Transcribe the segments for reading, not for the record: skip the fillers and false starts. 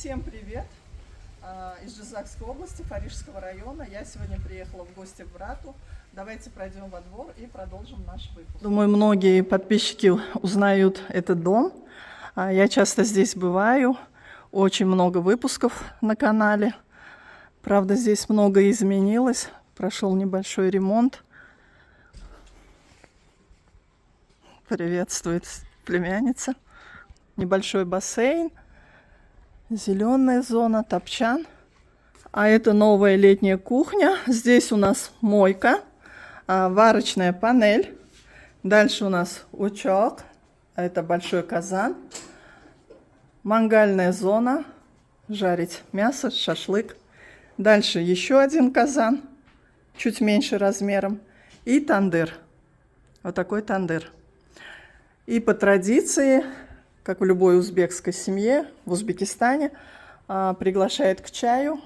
Всем привет! Из Жизакской области, Фарижского района. Я сегодня приехала в гости к брату. Давайте пройдем во двор и продолжим наш выпуск. Думаю, многие подписчики узнают этот дом. Я часто здесь бываю. Очень много выпусков на канале. Правда, здесь многое изменилось. Прошел небольшой ремонт. Приветствует племянница. Небольшой бассейн. Зеленая зона, топчан. А это новая летняя кухня. Здесь у нас мойка, варочная панель. Дальше у нас очаг. Это большой казан. Мангальная зона. Жарить мясо, шашлык. Дальше еще один казан. Чуть меньше размером. И тандыр. Вот такой тандыр. И по традиции, как в любой узбекской семье, в Узбекистане, приглашает к чаю.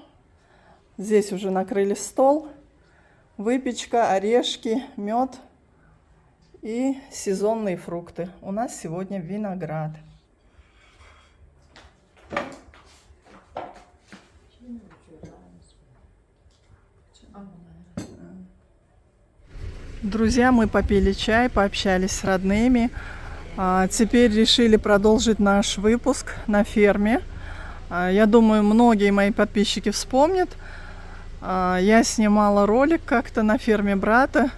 Здесь уже накрыли стол, выпечка, орешки, мед и сезонные фрукты. У нас сегодня виноград. Друзья, мы попили чай, пообщались с родными. Теперь решили продолжить наш выпуск на ферме. Я думаю, многие мои подписчики вспомнят. Я снимала ролик как-то на ферме брата,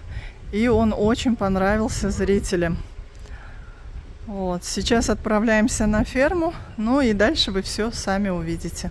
и он очень понравился зрителям. Вот. Сейчас отправляемся на ферму, ну и дальше вы все сами увидите.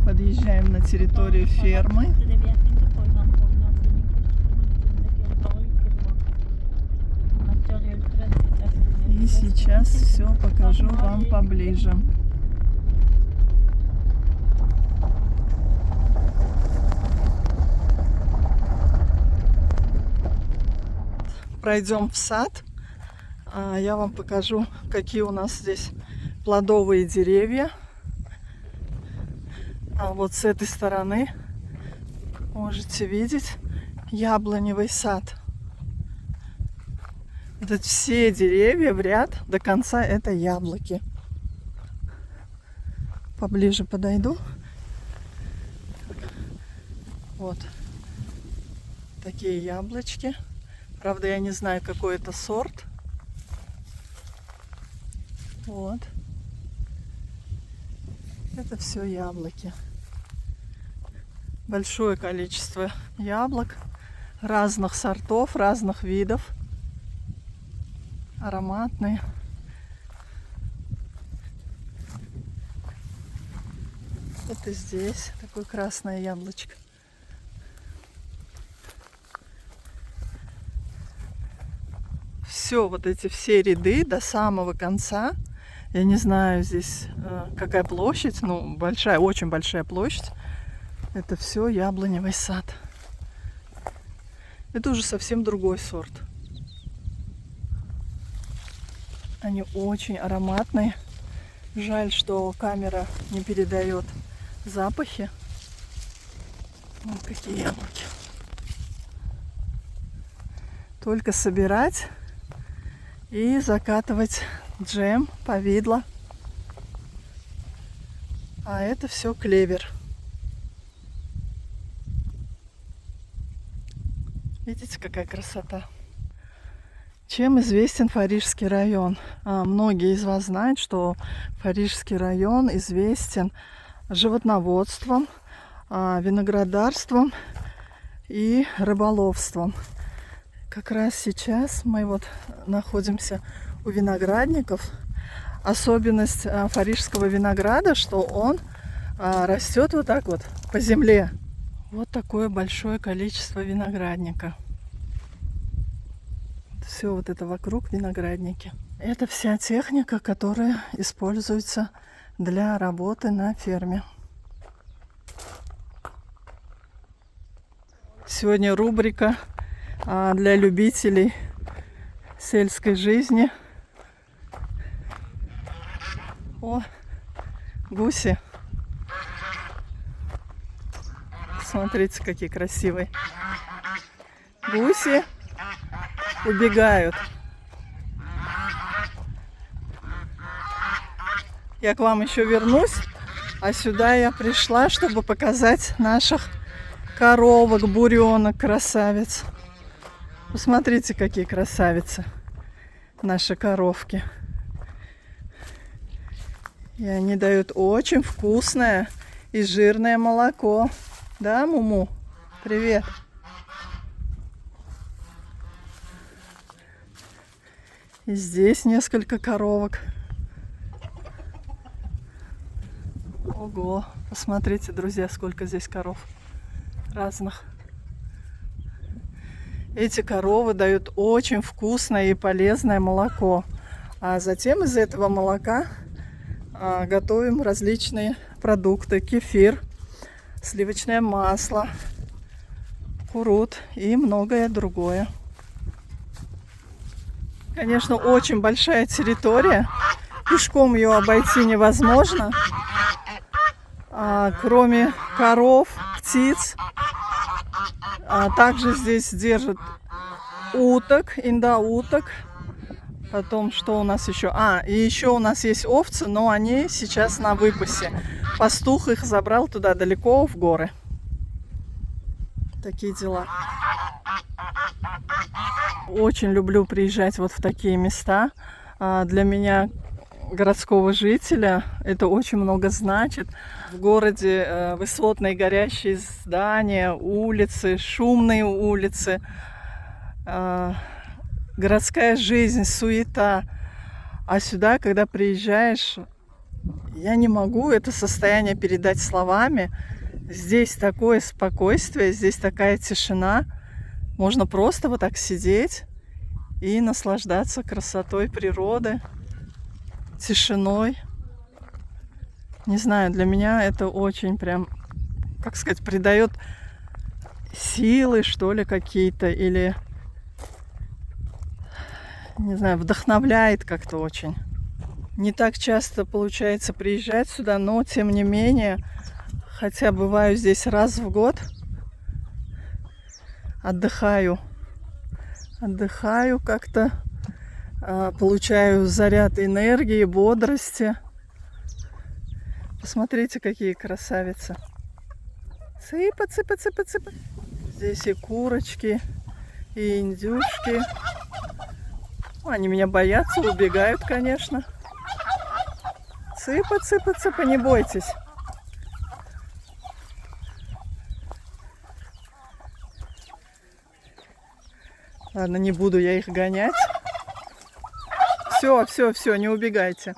Подъезжаем на территорию фермы. И сейчас все покажу вам поближе. Пройдем в сад. Я вам покажу, какие у нас здесь плодовые деревья. А вот с этой стороны можете видеть яблоневый сад. Это все деревья в ряд до конца это яблоки. Поближе подойду. Вот такие яблочки. Правда, я не знаю, какой это сорт. Вот. Это все яблоки. Большое количество яблок разных сортов, разных видов. Ароматные. Это здесь такое красное яблочко. Все, вот эти все ряды до самого конца. Я не знаю здесь какая площадь, ну большая, очень большая площадь. Это все яблоневый сад. Это уже совсем другой сорт. Они очень ароматные. Жаль, что камера не передает запахи. Вот какие яблоки. Только собирать и закатывать джем, повидло. А это все клевер. Видите, какая красота. Чем известен Фарижский район? Многие из вас знают, что Фарижский район известен животноводством, виноградарством и рыболовством. Как раз сейчас мы вот находимся у виноградников. особенность парижского винограда, что он растет вот так вот по земле. Вот такое большое количество виноградника. Все вот это вокруг виноградники. Это вся техника, которая используется для работы на ферме. Сегодня рубрика для любителей сельской жизни. О, гуси. Смотрите, какие красивые. Гуси убегают. Я к вам еще вернусь, а сюда я пришла, чтобы показать наших коровок, буренок, красавиц. Посмотрите, какие красавицы наши коровки. И они дают очень вкусное и жирное молоко. Да, Муму? Привет. И здесь несколько коровок. Ого, посмотрите, друзья, сколько здесь коров разных. Эти коровы дают очень вкусное и полезное молоко. А затем из этого молока готовим различные продукты. Кефир, сливочное масло, курут и многое другое. Конечно, очень большая территория. Пешком ее обойти невозможно. Кроме коров, птиц, также здесь держат уток, индоуток. Потом, что у нас еще? И еще у нас есть овцы, но они сейчас на выпасе. Пастух их забрал туда далеко, в горы. Такие дела. Очень люблю приезжать вот в такие места. Для меня, городского жителя, это очень много значит. В городе высотные горящие здания, улицы, шумные улицы, городская жизнь, суета. А сюда, когда приезжаешь, я не могу это состояние передать словами. Здесь такое спокойствие, здесь такая тишина. Можно просто вот так сидеть и наслаждаться красотой природы, тишиной. Не знаю, для меня это очень прям, как сказать, придает силы, что ли, какие-то, или, не знаю, вдохновляет как-то очень. Не так часто получается приезжать сюда, но тем не менее, хотя бываю здесь раз в год, отдыхаю как-то, получаю заряд энергии, бодрости. Посмотрите, какие красавицы. Цыпа, цыпа, цыпа, цыпа. Здесь и курочки, и индюшки. Они меня боятся, убегают, конечно. Цыпа, цыпа, цыпа, не бойтесь. Ладно, не буду я их гонять. Все, не убегайте.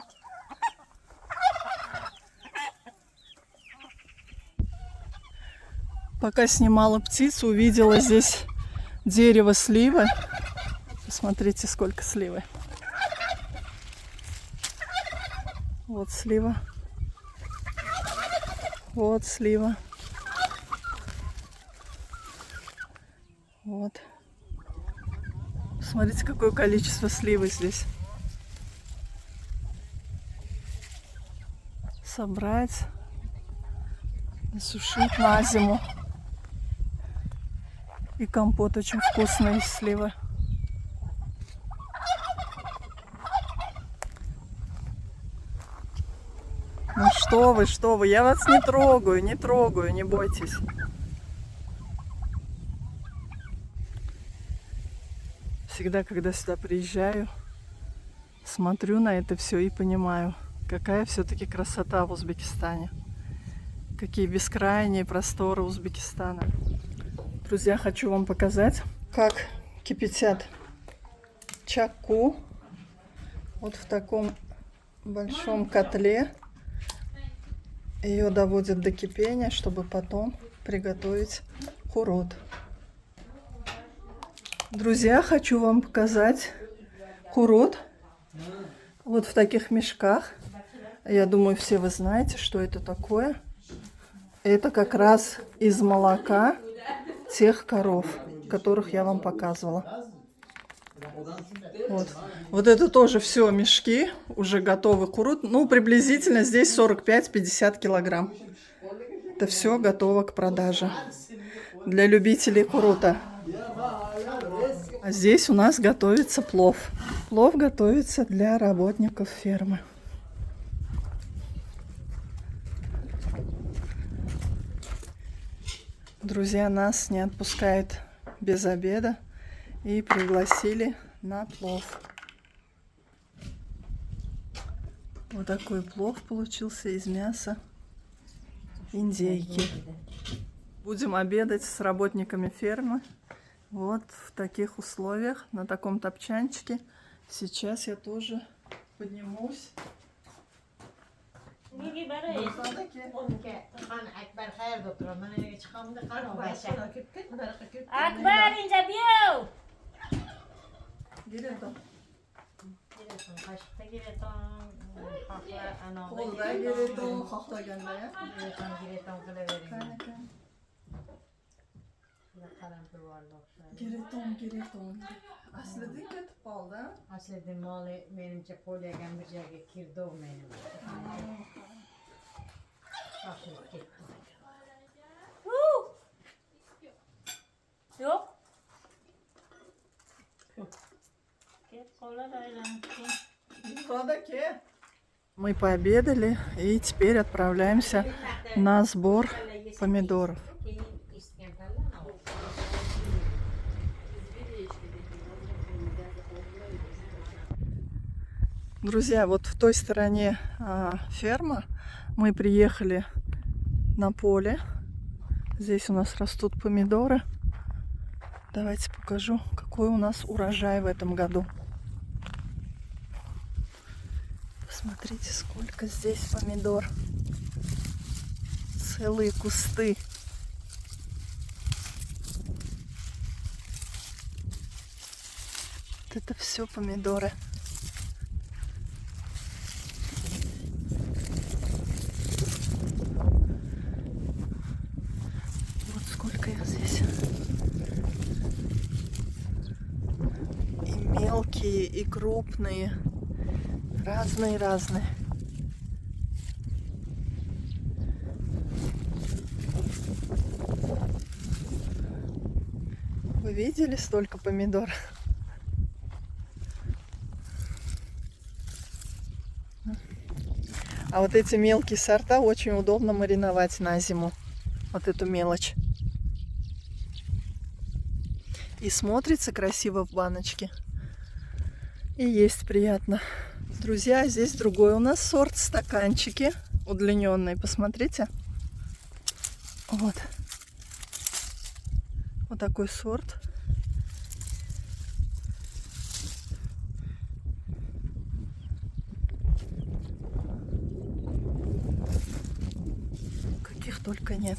Пока снимала птицу, увидела здесь дерево сливы. Посмотрите, сколько сливы. Вот слива. Вот слива. Вот. Смотрите, какое количество сливы здесь. Собрать, сушить на зиму. И компот очень вкусный из сливы. Ну что вы, я вас не трогаю, не бойтесь. Всегда, когда сюда приезжаю, смотрю на это все и понимаю, какая все-таки красота в Узбекистане. Какие бескрайние просторы Узбекистана. Друзья, хочу вам показать, как кипятят чакку. Вот в таком большом котле. Ее доводят до кипения, чтобы потом приготовить хурот. Друзья, хочу вам показать хурот. Вот в таких мешках. Я думаю, все вы знаете, что это такое. Это как раз из молока тех коров, которых я вам показывала. Вот это тоже все мешки, уже готовый хурот. Ну, приблизительно здесь 45-50 килограмм. Это все готово к продаже для любителей хурота. А здесь у нас готовится плов. Плов готовится для работников фермы. Друзья, нас не отпускают без обеда и пригласили на плов. Вот такой плов получился из мяса индейки. Будем обедать с работниками фермы. Вот в таких условиях, на таком топчанчике. Сейчас я тоже поднимусь. Akbar ince biyo. Gireton. Gireton, kaşıkta gireton, hakla anamda Kolda gireton, xohlaganda ya. gireton qilaveringlar. Qalampir borliq. Gireton. Aslida ketib qoldi. Aslida moli menimcha polyagan bir joyga kirdi u menim. Shoshilib ketdi. Yo'q. Мы пообедали и теперь отправляемся на сбор помидоров. Друзья, вот в той стороне ферма. Мы приехали на поле. Здесь у нас растут помидоры. Давайте покажу, какой у нас урожай в этом году. Посмотрите, сколько здесь помидор. Целые кусты. Вот это все помидоры. Вот сколько их здесь. И мелкие, и крупные. Разные. Вы видели столько помидор? А вот эти мелкие сорта очень удобно мариновать на зиму. Вот эту мелочь. И смотрится красиво в баночке. И есть приятно. Друзья, здесь другой у нас сорт, стаканчики удлиненные. Посмотрите. Вот. Вот такой сорт. Каких только нет.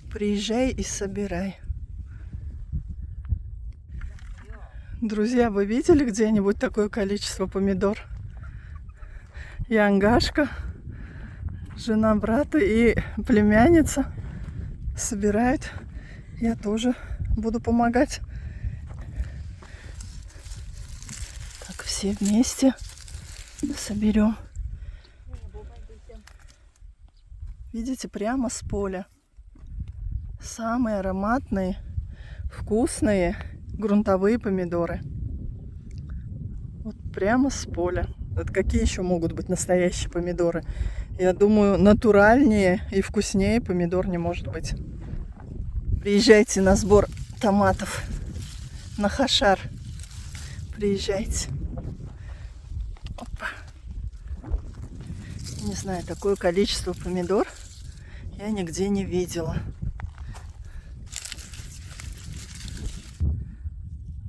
Приезжай и собирай. Друзья, вы видели где-нибудь такое количество помидор? Янгашка, жена брата и племянница собирают. Я тоже буду помогать. Так, все вместе соберем. Видите, прямо с поля. Самые ароматные, вкусные грунтовые помидоры. Вот прямо с поля. Вот какие еще могут быть настоящие помидоры? Я думаю, натуральнее и вкуснее помидор не может быть. Приезжайте на сбор томатов на Хашар. Приезжайте. Опа. Не знаю, такое количество помидор я нигде не видела.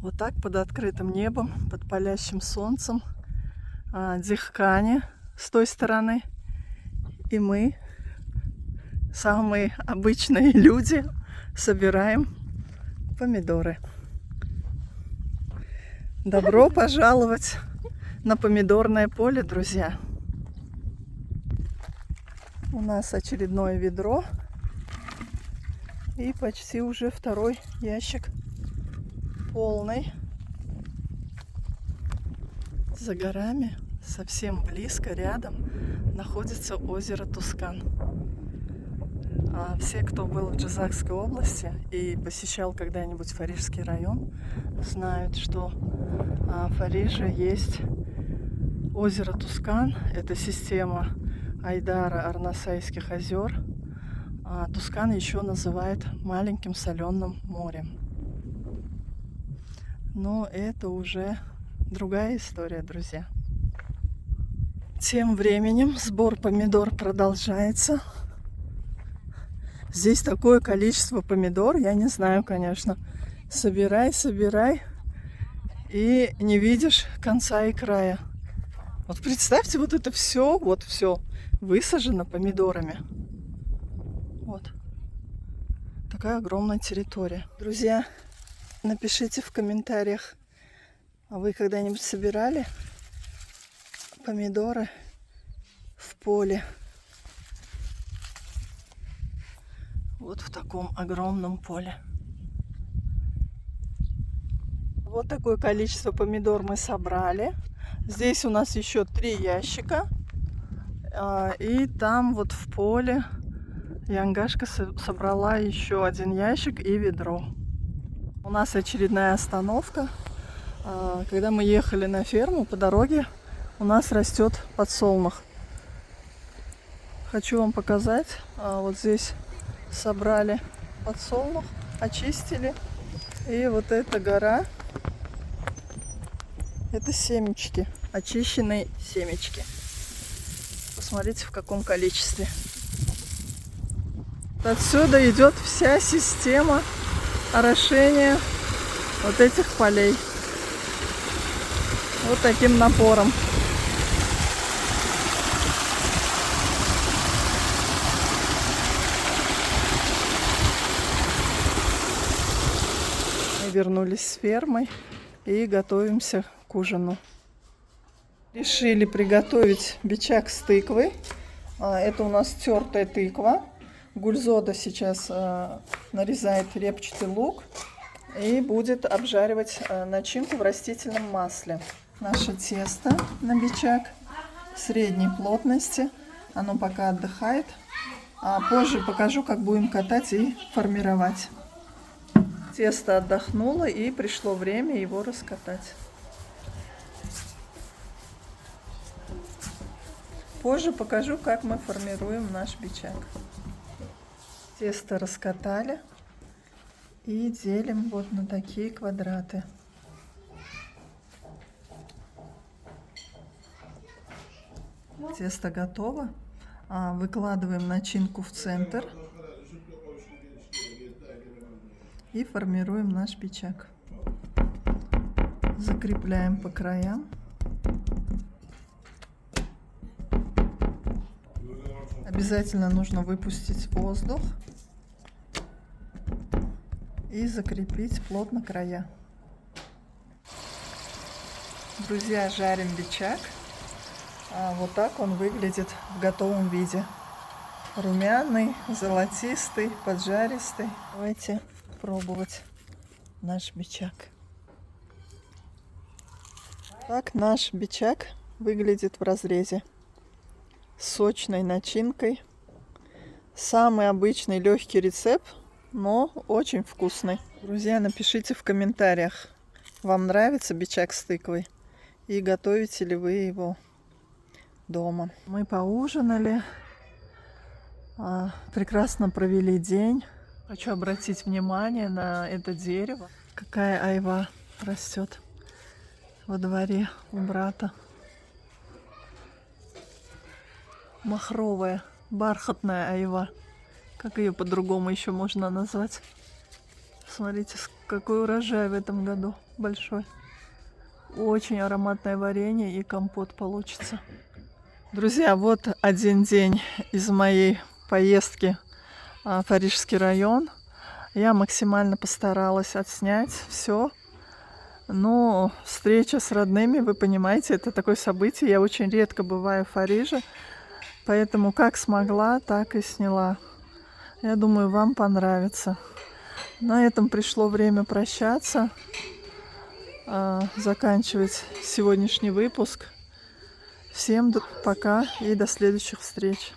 Вот так под открытым небом, под палящим солнцем. Дихкани с той стороны. И мы, самые обычные люди, собираем помидоры. Добро пожаловать на помидорное поле, друзья. У нас очередное ведро. И почти уже второй ящик полный. За горами, совсем близко, рядом, находится озеро Тускан. Все, кто был в Джизакской области и посещал когда-нибудь Фарижский район, знают, что в Париже есть озеро Тускан. Это система Айдара-Арнасайских озер. Тускан еще называют маленьким соленым морем. Но это уже другая история, друзья. Тем временем сбор помидор продолжается. Здесь такое количество помидор, я не знаю, конечно. Собирай, собирай, и не видишь конца и края. Вот представьте, вот это все высажено помидорами. Вот. Такая огромная территория. Друзья, напишите в комментариях, а вы когда-нибудь собирали помидоры в поле? Вот в таком огромном поле. Вот такое количество помидор мы собрали. Здесь у нас еще 3 ящика. И там вот в поле Янгашка собрала еще 1 ящик и ведро. У нас очередная остановка. Когда мы ехали на ферму, по дороге у нас растет подсолнух. Хочу вам показать. Вот здесь собрали подсолнух, очистили. И вот эта гора, это семечки, очищенные семечки. Посмотрите, в каком количестве. Отсюда идет вся система орошения вот этих полей. Вот таким напором. Мы вернулись с фермы и готовимся к ужину. Решили приготовить бичак с тыквой. Это у нас тертая тыква. Гульзода сейчас нарезает репчатый лук и будет обжаривать начинку в растительном масле. Наше тесто на бичак средней плотности. Оно пока отдыхает. А позже покажу, как будем катать и формировать. Тесто отдохнуло, и пришло время его раскатать. Позже покажу, как мы формируем наш бичак. Тесто раскатали и делим вот на такие квадраты. Тесто готово. Выкладываем начинку в центр и формируем наш бичак. Закрепляем по краям. Обязательно нужно выпустить воздух и закрепить плотно края. Друзья, жарим бичак. Вот так он выглядит в готовом виде. Румяный, золотистый, поджаристый. Давайте пробовать наш бичак. Так наш бичак выглядит в разрезе. С сочной начинкой. Самый обычный легкий рецепт, но очень вкусный. Друзья, напишите в комментариях, вам нравится бичак с тыквой и готовите ли вы его дома. Мы поужинали, прекрасно провели день. Хочу обратить внимание на это дерево. Какая айва растет во дворе у брата. Махровая, бархатная айва. Как ее по-другому еще можно назвать? Смотрите, какой урожай в этом году большой. Очень ароматное варенье и компот получится. Друзья, вот один день из моей поездки в Парижский район. Я максимально постаралась отснять все. Но встреча с родными, вы понимаете, это такое событие. Я очень редко бываю в Париже, поэтому как смогла, так и сняла. Я думаю, вам понравится. На этом пришло время прощаться, заканчивать сегодняшний выпуск. Всем пока и до следующих встреч.